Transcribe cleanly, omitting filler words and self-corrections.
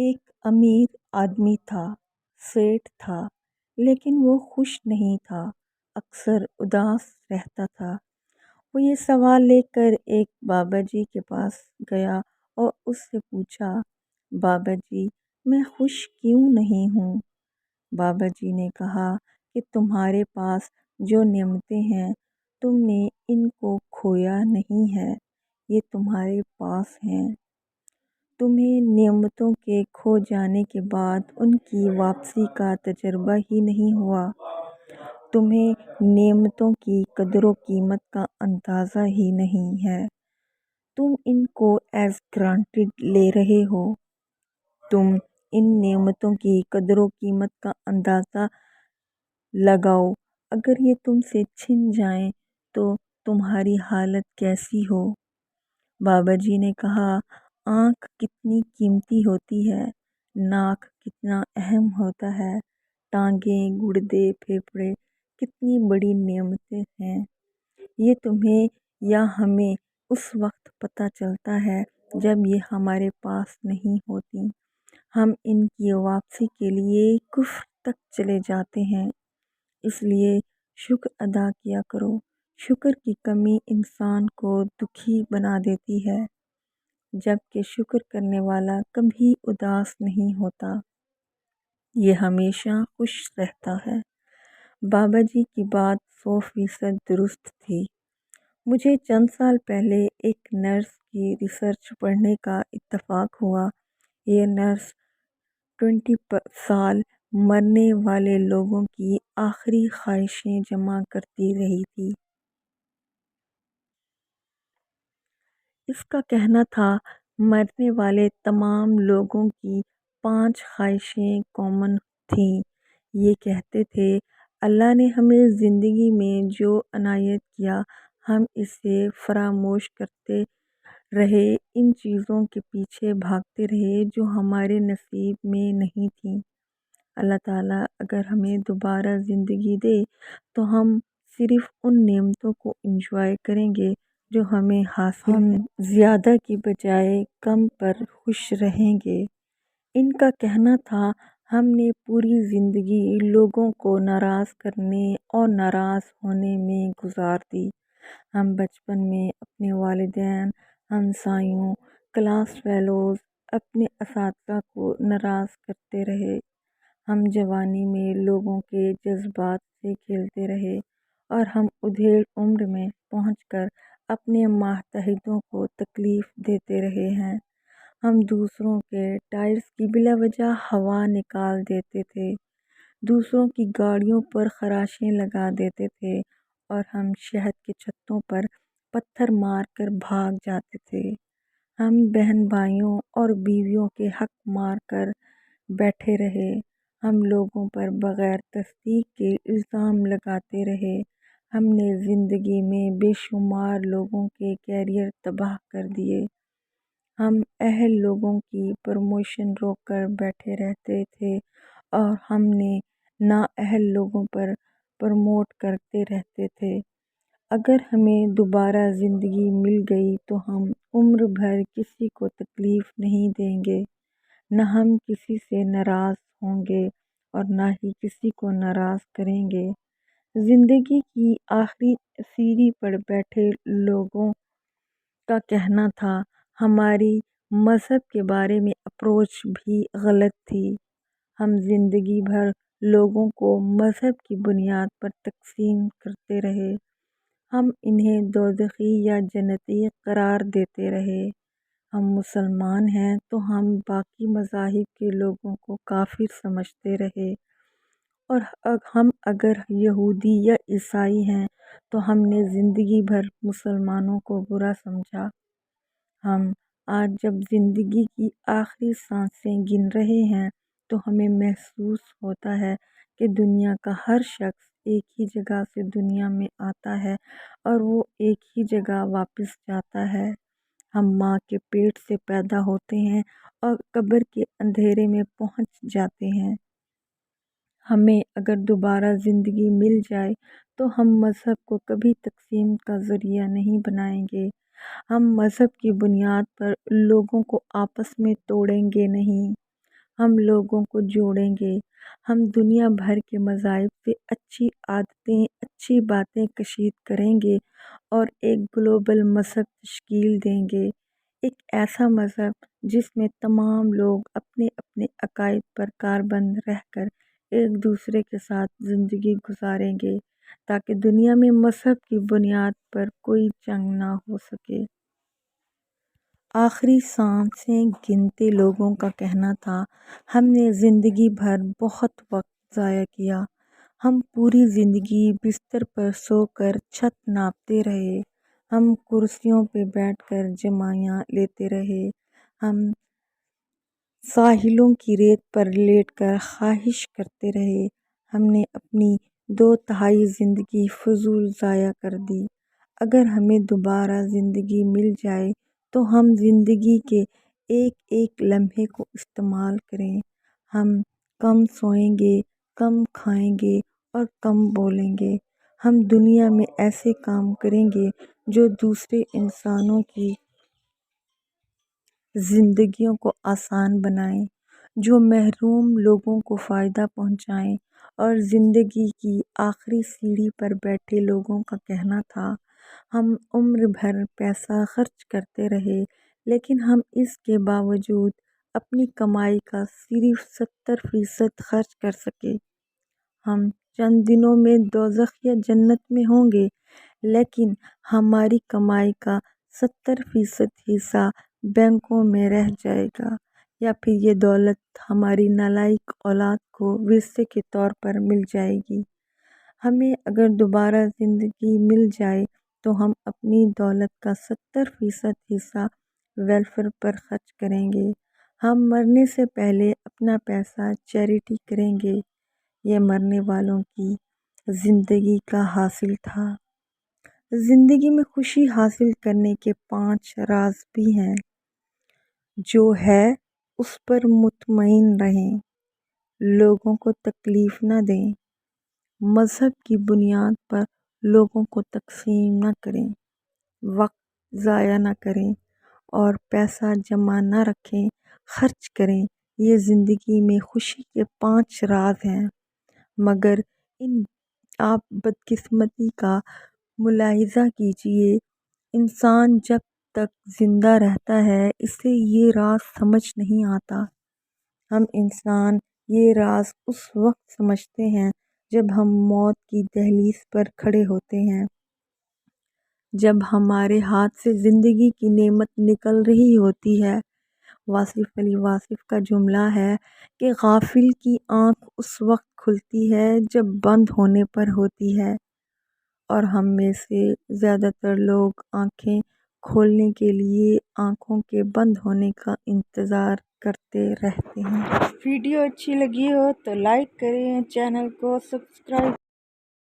ایک امیر آدمی تھا، سیٹھ تھا، لیکن وہ خوش نہیں تھا، اکثر اداس رہتا تھا۔ وہ یہ سوال لے کر ایک بابا جی کے پاس گیا اور اس سے پوچھا، بابا جی میں خوش کیوں نہیں ہوں؟ بابا جی نے کہا کہ تمہارے پاس جو نعمتیں ہیں تم نے ان کو کھویا نہیں ہے، یہ تمہارے پاس ہیں۔ تمہیں نعمتوں کے کھو جانے کے بعد ان کی واپسی کا تجربہ ہی نہیں ہوا، تمہیں نعمتوں کی قدر و قیمت کا اندازہ ہی نہیں ہے، تم ان کو ایز گرانٹیڈ لے رہے ہو۔ تم ان نعمتوں کی قدر و قیمت کا اندازہ لگاؤ، اگر یہ تم سے چھن جائیں تو تمہاری حالت کیسی ہو؟ بابا جی نے کہا، آنکھ کتنی قیمتی ہوتی ہے، ناک کتنا اہم ہوتا ہے، ٹانگیں، گردے، پھیپھڑے کتنی بڑی نعمتیں ہیں۔ یہ تمہیں یا ہمیں اس وقت پتہ چلتا ہے جب یہ ہمارے پاس نہیں ہوتی، ہم ان کی واپسی کے لیے کفر تک چلے جاتے ہیں۔ اس لیے شکر ادا کیا کرو۔ شکر کی کمی انسان کو دکھی بنا دیتی ہے، جبکہ شکر کرنے والا کبھی اداس نہیں ہوتا، یہ ہمیشہ خوش رہتا ہے۔ بابا جی کی بات 100% درست تھی۔ مجھے چند سال پہلے ایک نرس کی ریسرچ پڑھنے کا اتفاق ہوا۔ یہ نرس 20 سال مرنے والے لوگوں کی آخری خواہشیں جمع کرتی رہی تھی۔ اس کا کہنا تھا، مرنے والے تمام لوگوں کی 5 خواہشیں کامن تھیں۔ یہ کہتے تھے، اللہ نے ہمیں زندگی میں جو عنایت کیا ہم اسے فراموش کرتے رہے، ان چیزوں کے پیچھے بھاگتے رہے جو ہمارے نصیب میں نہیں تھیں۔ اللہ تعالیٰ اگر ہمیں دوبارہ زندگی دے تو ہم صرف ان نعمتوں کو انجوائے کریں گے جو ہمیں حاصل ہیں، زیادہ کی بجائے کم پر خوش رہیں گے۔ ان کا کہنا تھا، ہم نے پوری زندگی لوگوں کو ناراض کرنے اور ناراض ہونے میں گزار دی۔ ہم بچپن میں اپنے والدین، ہمسایوں، کلاس فیلوز، اپنے اساتذہ کو ناراض کرتے رہے۔ ہم جوانی میں لوگوں کے جذبات سے کھیلتے رہے اور ہم ادھیڑ عمر میں پہنچ کر اپنے ماتحتوں کو تکلیف دیتے رہے ہیں۔ ہم دوسروں کے ٹائرز کی بلا وجہ ہوا نکال دیتے تھے، دوسروں کی گاڑیوں پر خراشیں لگا دیتے تھے اور ہم شہد کے چھتوں پر پتھر مار کر بھاگ جاتے تھے۔ ہم بہن بھائیوں اور بیویوں کے حق مار کر بیٹھے رہے۔ ہم لوگوں پر بغیر تصدیق کے الزام لگاتے رہے۔ ہم نے زندگی میں بے شمار لوگوں کے کیریئر تباہ کر دیے۔ ہم اہل لوگوں کی پروموشن روک کر بیٹھے رہتے تھے اور ہم نے نااہل لوگوں پر پروموٹ کرتے رہتے تھے۔ اگر ہمیں دوبارہ زندگی مل گئی تو ہم عمر بھر کسی کو تکلیف نہیں دیں گے، نہ ہم کسی سے ناراض ہوں گے اور نہ ہی کسی کو ناراض کریں گے۔ زندگی کی آخری سیڑھی پر بیٹھے لوگوں کا کہنا تھا، ہماری مذہب کے بارے میں اپروچ بھی غلط تھی۔ ہم زندگی بھر لوگوں کو مذہب کی بنیاد پر تقسیم کرتے رہے۔ ہم انہیں دوزخی یا جنتی قرار دیتے رہے۔ ہم مسلمان ہیں تو ہم باقی مذاہب کے لوگوں کو کافر سمجھتے رہے، اور ہم اگر یہودی یا عیسائی ہیں تو ہم نے زندگی بھر مسلمانوں کو برا سمجھا۔ ہم آج جب زندگی کی آخری سانسیں گن رہے ہیں تو ہمیں محسوس ہوتا ہے کہ دنیا کا ہر شخص ایک ہی جگہ سے دنیا میں آتا ہے اور وہ ایک ہی جگہ واپس جاتا ہے۔ ہم ماں کے پیٹ سے پیدا ہوتے ہیں اور قبر کے اندھیرے میں پہنچ جاتے ہیں۔ ہمیں اگر دوبارہ زندگی مل جائے تو ہم مذہب کو کبھی تقسیم کا ذریعہ نہیں بنائیں گے۔ ہم مذہب کی بنیاد پر لوگوں کو آپس میں توڑیں گے نہیں۔ ہم لوگوں کو جوڑیں گے۔ ہم دنیا بھر کے مذاہب سے اچھی عادتیں، اچھی باتیں کشید کریں گے اور ایک گلوبل مذہب تشکیل دیں گے۔ ایک ایسا مذہب جس میں تمام لوگ اپنے اپنے عقائد پر کاربند رہ کر ایک دوسرے کے ساتھ زندگی گزاریں گے تاکہ دنیا میں مذہب کی بنیاد پر کوئی جنگ نہ ہو سکے۔ آخری سانسیں گنتے لوگوں کا کہنا تھا، ہم نے زندگی بھر بہت وقت ضائع کیا۔ ہم پوری زندگی بستر پر سو کر چھت ناپتے رہے، ہم کرسیوں پہ بیٹھ کر جمائیاں لیتے رہے، ہم ساحلوں کی ریت پر لیٹ کر خواہش کرتے رہے۔ ہم نے اپنی 2/3 زندگی فضول ضائع کر دی۔ اگر ہمیں دوبارہ زندگی مل جائے تو ہم زندگی کے ایک ایک لمحے کو استعمال کریں۔ ہم کم سوئیں گے، کم کھائیں گے اور کم بولیں گے۔ ہم دنیا میں ایسے کام کریں گے جو دوسرے انسانوں کی زندگیوں کو آسان بنائیں، جو محروم لوگوں کو فائدہ پہنچائیں۔ اور زندگی کی آخری سیڑھی پر بیٹھے لوگوں کا کہنا تھا، ہم عمر بھر پیسہ خرچ کرتے رہے لیکن ہم اس کے باوجود اپنی کمائی کا صرف 70% خرچ کر سکے۔ ہم چند دنوں میں دوزخ یا جنت میں ہوں گے لیکن ہماری کمائی کا 70% حصہ بینکوں میں رہ جائے گا، یا پھر یہ دولت ہماری نالائق اولاد کو ورثے کے طور پر مل جائے گی۔ ہمیں اگر دوبارہ زندگی مل جائے تو ہم اپنی دولت کا 70% حصہ ویلفیئر پر خرچ کریں گے۔ ہم مرنے سے پہلے اپنا پیسہ چیریٹی کریں گے۔ یہ مرنے والوں کی زندگی کا حاصل تھا۔ زندگی میں خوشی حاصل کرنے کے 5 راز بھی ہیں۔ جو ہے اس پر مطمئن رہیں، لوگوں کو تکلیف نہ دیں، مذہب کی بنیاد پر لوگوں کو تقسیم نہ کریں، وقت ضائع نہ کریں اور پیسہ جمع نہ رکھیں، خرچ کریں۔ یہ زندگی میں خوشی کے 5 راز ہیں، مگر آپ بدقسمتی کا ملاحظہ کیجئے، انسان جب تک زندہ رہتا ہے اسے یہ راز سمجھ نہیں آتا۔ ہم انسان یہ راز اس وقت سمجھتے ہیں جب ہم موت کی دہلیز پر کھڑے ہوتے ہیں، جب ہمارے ہاتھ سے زندگی کی نعمت نکل رہی ہوتی ہے۔ واصف علی واصف کا جملہ ہے کہ غافل کی آنکھ اس وقت کھلتی ہے جب بند ہونے پر ہوتی ہے، اور ہم میں سے زیادہ تر لوگ آنکھیں کھولنے کے لیے آنکھوں کے بند ہونے کا انتظار کرتے رہتے ہیں۔ ویڈیو اچھی لگی ہو تو لائک کریں، چینل کو سبسکرائب